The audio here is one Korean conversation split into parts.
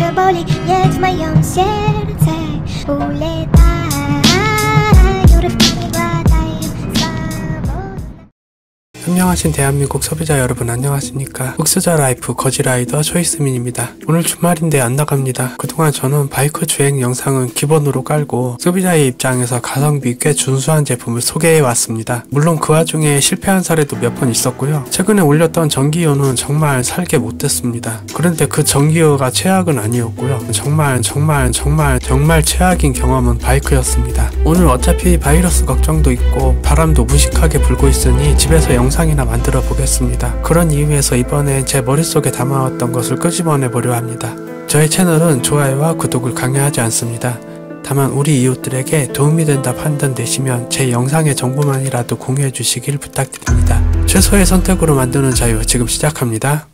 że boli, jedz moją serce uletają, rybki latają swobodnie. 안녕하신 대한민국 소비자 여러분, 안녕하십니까. 흑수저 라이프 거지라이더 초이스민입니다. 오늘 주말인데 안 나갑니다. 그동안 저는 바이크 주행 영상은 기본으로 깔고 소비자의 입장에서 가성비 꽤 준수한 제품을 소개해 왔습니다. 물론 그 와중에 실패한 사례도 몇 번 있었고요. 최근에 올렸던 전기요는 정말 살게 못했습니다. 그런데 그 전기요가 최악은 아니었고요. 정말 최악인 경험은 바이크였습니다. 오늘 어차피 바이러스 걱정도 있고 바람도 무식하게 불고 있으니 집에서 영상이나 만들어 보겠습니다. 그런 이유에서 이번에 제 머릿속에 담아왔던 것을 끄집어내 보려 합니다. 저의 채널은 좋아요와 구독을 강요하지 않습니다. 다만 우리 이웃들에게 도움이 된다 판단되시면 제 영상의 정보만이라도 공유해 주시길 부탁드립니다. 최소의 선택으로 만드는 자유, 지금 시작합니다.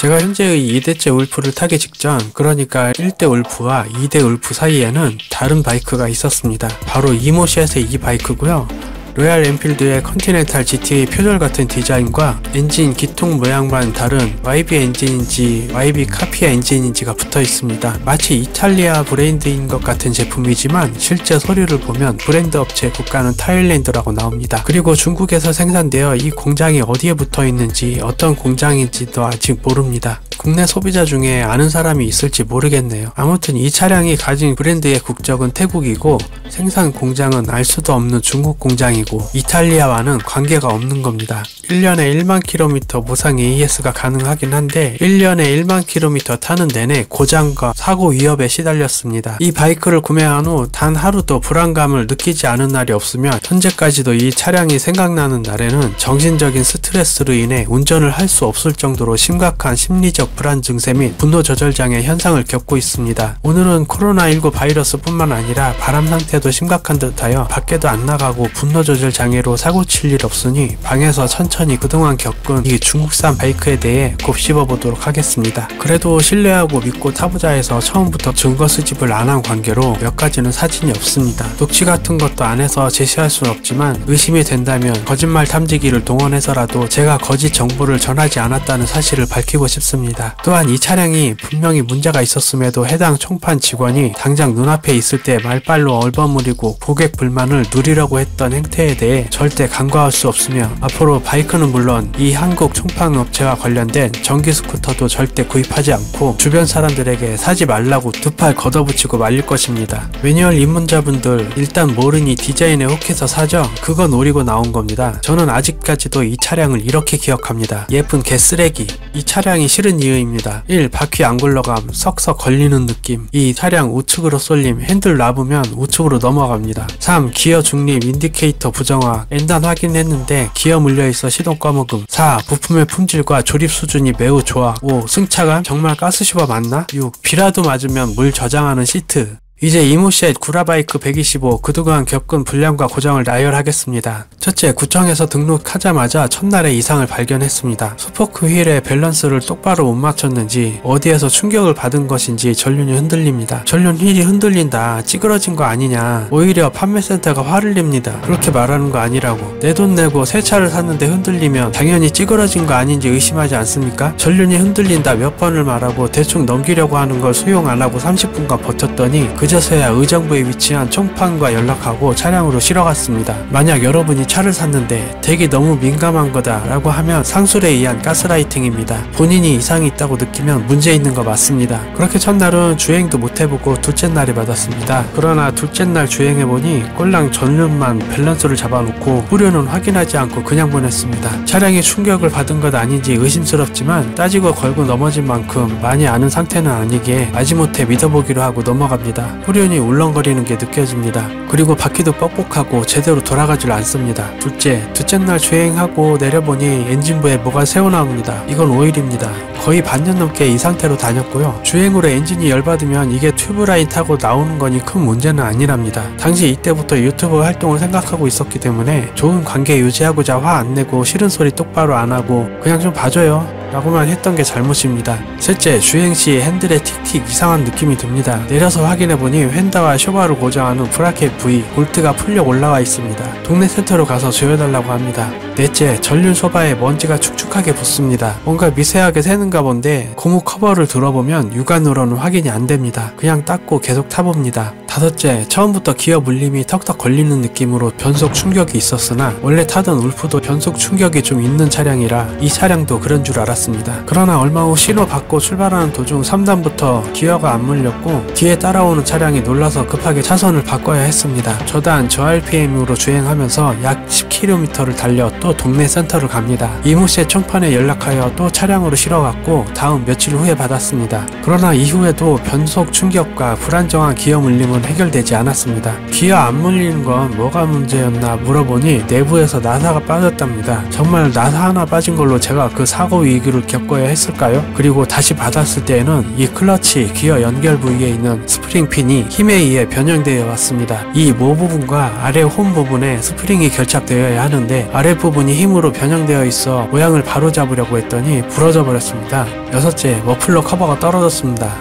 제가 현재의 2대째 울프를 타기 직전, 그러니까 1대 울프와 2대 울프 사이에는 다른 바이크가 있었습니다. 바로 이모셋의 이 바이크고요. 로얄 엔필드의 컨티넨탈 GT의 표절 같은 디자인과 엔진 기통 모양만 다른 YB 엔진인지 YB 카피아 엔진인지가 붙어 있습니다. 마치 이탈리아 브랜드인 것 같은 제품이지만 실제 서류를 보면 브랜드 업체 국가는 타일랜드라고 나옵니다. 그리고 중국에서 생산되어 이 공장이 어디에 붙어 있는지, 어떤 공장인지도 아직 모릅니다. 국내 소비자 중에 아는 사람이 있을지 모르겠네요. 아무튼 이 차량이 가진 브랜드의 국적은 태국이고 생산 공장은 알 수도 없는 중국 공장이고 이탈리아와는 관계가 없는 겁니다. 1년에 1만 킬로미터 무상 AS가 가능하긴 한데 1년에 1만 킬로미터 타는 내내 고장과 사고 위협에 시달렸습니다. 이 바이크를 구매한 후 단 하루도 불안감을 느끼지 않은 날이 없으며 현재까지도 이 차량이 생각나는 날에는 정신적인 스트레스로 인해 운전을 할 수 없을 정도로 심각한 심리적 불안 증세 및 분노 조절장애 현상을 겪고 있습니다. 오늘은 코로나19 바이러스뿐만 아니라 바람 상태도 심각한 듯하여 밖에도 안 나가고 분노 조절 장애로 사고 칠 일 없으니 방에서 천천히 그동안 겪은 이 중국산 바이크에 대해 곱씹어 보도록 하겠습니다. 그래도 신뢰하고 믿고 타보자 해서 처음부터 증거 수집을 안 한 관계로 몇 가지는 사진이 없습니다. 녹취 같은 것도 안 해서 제시할 수는 없지만 의심이 된다면 거짓말 탐지기를 동원해서라도 제가 거짓 정보를 전하지 않았다는 사실을 밝히고 싶습니다. 또한 이 차량이 분명히 문제가 있었음에도 해당 총판 직원이 당장 눈앞에 있을 때 말빨로 얼버무리고 고객 불만을 누리려고 했던 행태에 대해 절대 간과할 수 없으며 앞으로 바이크는 물론 이 한국 총판 업체와 관련된 전기 스쿠터도 절대 구입하지 않고 주변 사람들에게 사지 말라고 두 팔 걷어붙이고 말릴 것입니다. 매뉴얼 입문자분들 일단 모르니 디자인에 혹해서 사죠? 그거 노리고 나온 겁니다. 저는 아직까지도 이 차량을 이렇게 기억합니다. 예쁜 개쓰레기. 이 차량이 싫은 이유입니다. 1. 바퀴 안 굴러감, 썩썩 걸리는 느낌. 2. 차량 우측으로 쏠림, 핸들 놔보면 우측으로 넘어갑니다. 3. 기어 중립, 인디케이터 부정화, 엔단 확인했는데 기어 물려있어 시동 꺼먹음. 4. 부품의 품질과 조립 수준이 매우 좋아. 5. 승차감? 정말 가스슈퍼 맞나? 6. 비라도 맞으면 물 저장하는 시트. 이제 이모셋 구라바이크 125 그동안 겪은 불량과 고장을 나열하겠습니다. 첫째, 구청에서 등록하자마자 첫날에 이상을 발견했습니다. 스포크 휠의 밸런스를 똑바로 못 맞췄는지 어디에서 충격을 받은 것인지 전륜이 흔들립니다. 전륜 휠이 흔들린다, 찌그러진 거 아니냐, 오히려 판매센터가 화를 냅니다. 그렇게 말하는 거 아니라고. 내 돈 내고 새 차를 샀는데 흔들리면 당연히 찌그러진 거 아닌지 의심하지 않습니까? 전륜이 흔들린다 몇 번을 말하고 대충 넘기려고 하는 걸 수용 안 하고 30분간 버텼더니 그저서야 의정부에 위치한 총판과 연락하고 차량으로 실어갔습니다. 만약 여러분이 차를 샀는데 덱이 너무 민감한 거다 라고 하면 상술에 의한 가스라이팅입니다. 본인이 이상이 있다고 느끼면 문제 있는 거 맞습니다. 그렇게 첫날은 주행도 못 해보고 둘째 날이 받았습니다. 그러나 둘째 날 주행해보니 꼴랑 전륜만 밸런스를 잡아놓고 후륜은 확인하지 않고 그냥 보냈습니다. 차량이 충격을 받은 것 아닌지 의심스럽지만 따지고 걸고 넘어진 만큼 많이 아는 상태는 아니기에 마지못해 믿어보기로 하고 넘어갑니다. 후륜이 울렁거리는 게 느껴집니다. 그리고 바퀴도 뻑뻑하고 제대로 돌아가질 않습니다. 둘째 날 주행하고 내려보니 엔진부에 뭐가 새어나옵니다. 이건 오일입니다. 거의 반년 넘게 이 상태로 다녔고요. 주행으로 엔진이 열받으면 이게 튜브라인 타고 나오는 거니 큰 문제는 아니랍니다. 당시 이때부터 유튜브 활동을 생각하고 있었기 때문에 좋은 관계 유지하고자 화 안 내고 싫은 소리 똑바로 안 하고 그냥 좀 봐줘요. 라고만 했던 게 잘못입니다. 실제 주행시 핸들에 틱틱 이상한 느낌이 듭니다. 내려서 확인해보니 휀다와 쇼바를 고정하는 브라켓 부위 볼트가 풀려 올라와 있습니다. 동네 센터로 가서 조여달라고 합니다. 넷째, 전륜 쇼바에 먼지가 축축하게 붙습니다. 뭔가 미세하게 새는가 본데 고무 커버를 들어보면 육안으로는 확인이 안 됩니다. 그냥 닦고 계속 타봅니다. 다섯째, 처음부터 기어 물림이 턱턱 걸리는 느낌으로 변속 충격이 있었으나 원래 타던 울프도 변속 충격이 좀 있는 차량이라 이 차량도 그런 줄 알았습니다. 그러나 얼마 후 신호 받고 출발하는 도중 3단부터 기어가 안 물렸고 뒤에 따라오는 차량이 놀라서 급하게 차선을 바꿔야 했습니다. 저단 저RPM으로 주행하면서 약 10km를 달려 또 동네 센터를 갑니다. 이모씨의 총판에 연락하여 또 차량으로 실어갔고 다음 며칠 후에 받았습니다. 그러나 이후에도 변속 충격과 불안정한 기어 물림은 해결되지 않았습니다. 기어 안 물리는 건 뭐가 문제였나 물어보니 내부에서 나사가 빠졌답니다. 정말 나사 하나 빠진 걸로 제가 그 사고 위기를 겪어야 했을까요? 그리고 다시 받았을 때에는 이 클러치 기어 연결 부위에 있는 스프링 핀이 힘에 의해 변형되어 왔습니다. 이 모 부분과 아래 홈 부분에 스프링이 결착되어야 하는데 아랫부분이 힘으로 변형되어 있어 모양을 바로잡으려고 했더니 부러져 버렸습니다. 여섯째, 머플러 커버가 떨어졌습니다.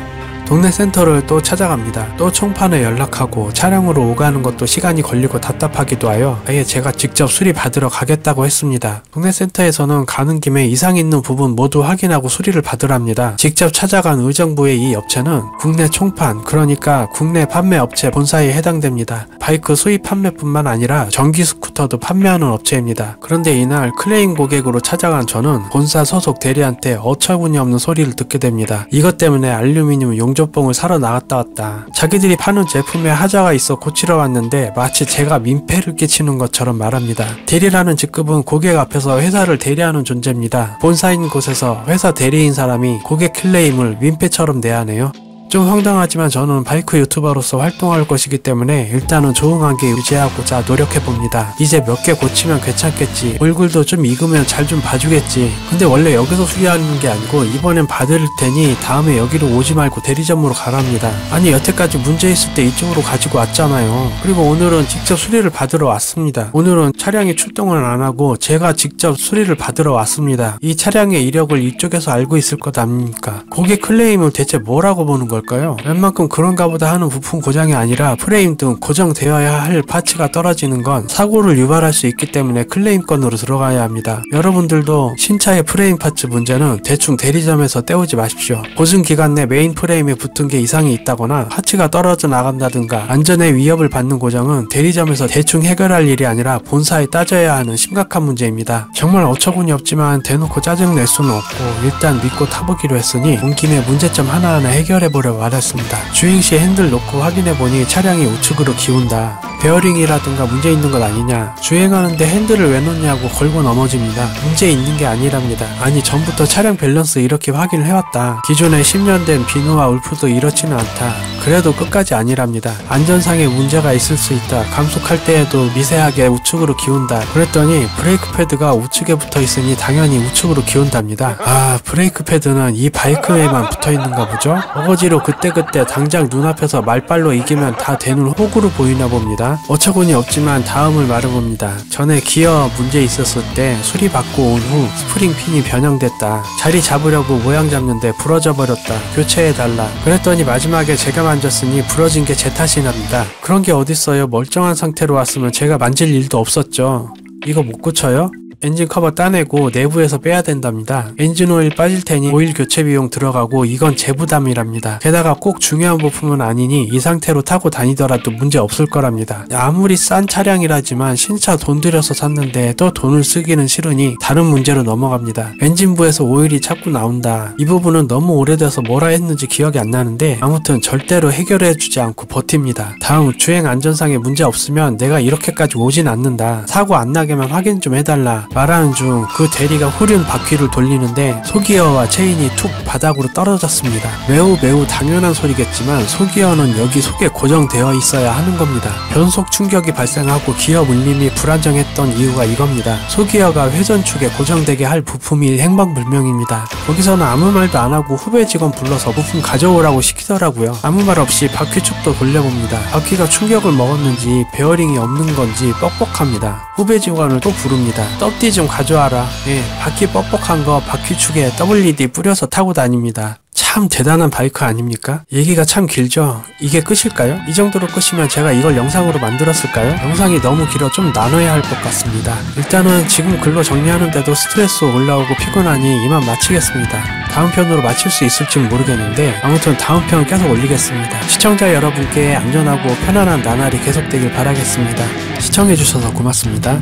동네 센터를 또 찾아갑니다. 또 총판에 연락하고 차량으로 오가는 것도 시간이 걸리고 답답하기도 하여 아예 제가 직접 수리받으러 가겠다고 했습니다. 동네 센터에서는 가는 김에 이상 있는 부분 모두 확인하고 수리를 받으랍니다. 직접 찾아간 의정부의 이 업체는 국내 총판, 그러니까 국내 판매 업체 본사에 해당됩니다. 바이크 수입 판매뿐만 아니라 전기 스쿠터도 판매하는 업체입니다. 그런데 이날 클레임 고객으로 찾아간 저는 본사 소속 대리한테 어처구니 없는 소리를 듣게 됩니다. 이것 때문에 알루미늄 용접봉을 사러 나갔다 왔다. 자기들이 파는 제품에 하자가 있어 고치러 왔는데 마치 제가 민폐를 끼치는 것처럼 말합니다. 대리라는 직급은 고객 앞에서 회사를 대리하는 존재입니다. 본사인 곳에서 회사 대리인 사람이 고객 클레임을 민폐처럼 내하네요. 좀 황당하지만 저는 바이크 유튜버로서 활동할 것이기 때문에 일단은 좋은 관계 유지하고자 노력해봅니다. 이제 몇 개 고치면 괜찮겠지, 얼굴도 좀 익으면 잘 좀 봐주겠지. 근데 원래 여기서 수리하는 게 아니고 이번엔 받을 테니 다음에 여기로 오지 말고 대리점으로 가랍니다. 아니 여태까지 문제 있을 때 이쪽으로 가지고 왔잖아요. 그리고 오늘은 직접 수리를 받으러 왔습니다. 오늘은 차량이 출동을 안 하고 제가 직접 수리를 받으러 왔습니다. 이 차량의 이력을 이쪽에서 알고 있을 것 아닙니까? 고객 클레임을 대체 뭐라고 보는 걸까요? 웬만큼 그런가 보다 하는 부품 고장이 아니라 프레임 등 고정되어야 할 파츠가 떨어지는 건 사고를 유발할 수 있기 때문에 클레임건으로 들어가야 합니다. 여러분들도 신차의 프레임 파츠 문제는 대충 대리점에서 떼우지 마십시오. 보증 기간 내 메인 프레임에 붙은 게 이상이 있다거나 파츠가 떨어져 나간다든가 안전에 위협을 받는 고장은 대리점에서 대충 해결할 일이 아니라 본사에 따져야 하는 심각한 문제입니다. 정말 어처구니 없지만 대놓고 짜증낼 수는 없고 일단 믿고 타보기로 했으니 온 김에 문제점 하나하나 해결해보려고 말했습니다. 주행시 핸들 놓고 확인해보니 차량이 우측으로 기운다. 베어링이라든가 문제 있는 것 아니냐, 주행하는데 핸들을 왜 놓냐고 걸고 넘어집니다. 문제 있는 게 아니랍니다. 아니 전부터 차량 밸런스 이렇게 확인을 해왔다. 기존에 10년 된 비누와 울프도 이렇지는 않다. 그래도 끝까지 아니랍니다. 안전상의 문제가 있을 수 있다. 감속할 때에도 미세하게 우측으로 기운다. 그랬더니 브레이크 패드가 우측에 붙어 있으니 당연히 우측으로 기운답니다. 아, 브레이크 패드는 이 바이크에만 붙어 있는가 보죠? 어거지로 그때그때 당장 눈앞에서 말빨로 이기면 다 되는 호구로 보이나 봅니다. 어처구니 없지만 다음을 말해봅니다. 전에 기어 문제 있었을 때 수리받고 온 후 스프링 핀이 변형됐다. 자리 잡으려고 모양 잡는데 부러져 버렸다. 교체해달라. 그랬더니 마지막에 제가 만졌으니 부러진 게 제 탓이랍니다. 그런 게 어딨어요. 멀쩡한 상태로 왔으면 제가 만질 일도 없었죠. 이거 못 고쳐요? 엔진 커버 따내고 내부에서 빼야 된답니다. 엔진 오일 빠질 테니 오일 교체 비용 들어가고 이건 제 부담이랍니다. 게다가 꼭 중요한 부품은 아니니 이 상태로 타고 다니더라도 문제 없을 거랍니다. 아무리 싼 차량이라지만 신차 돈 들여서 샀는데 또 돈을 쓰기는 싫으니 다른 문제로 넘어갑니다. 엔진부에서 오일이 자꾸 나온다. 이 부분은 너무 오래돼서 뭐라 했는지 기억이 안 나는데 아무튼 절대로 해결해주지 않고 버팁니다. 다음, 주행 안전상에 문제 없으면 내가 이렇게까지 오진 않는다. 사고 안 나게만 확인 좀 해달라. 말하는 중 그 대리가 후륜 바퀴를 돌리는데 소기어와 체인이 툭 바닥으로 떨어졌습니다. 매우 당연한 소리겠지만 소기어는 여기 속에 고정되어 있어야 하는 겁니다. 변속 충격이 발생하고 기어 물림이 불안정했던 이유가 이겁니다. 소기어가 회전축에 고정되게 할 부품이 행방불명입니다. 거기서는 아무 말도 안 하고 후배 직원 불러서 부품 가져오라고 시키더라고요. 아무 말 없이 바퀴축도 돌려봅니다. 바퀴가 충격을 먹었는지 베어링이 없는 건지 뻑뻑합니다. 후배 직원을 또 부릅니다. 떡디 좀 가져와라. 예, 바퀴 뻑뻑한 거 바퀴축에 WD 뿌려서 타고 다닙니다. 참 대단한 바이크 아닙니까? 얘기가 참 길죠? 이게 끝일까요? 이 정도로 끝이면 제가 이걸 영상으로 만들었을까요? 영상이 너무 길어 좀 나눠야 할 것 같습니다. 일단은 지금 글로 정리하는데도 스트레스 올라오고 피곤하니 이만 마치겠습니다. 다음 편으로 마칠 수 있을진 모르겠는데 아무튼 다음 편 계속 올리겠습니다. 시청자 여러분께 안전하고 편안한 나날이 계속되길 바라겠습니다. 시청해주셔서 고맙습니다.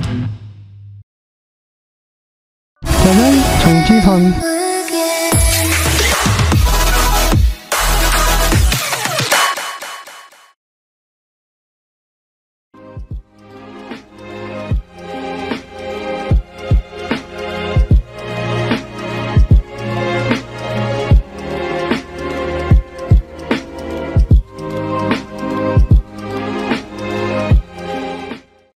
저는 정지선.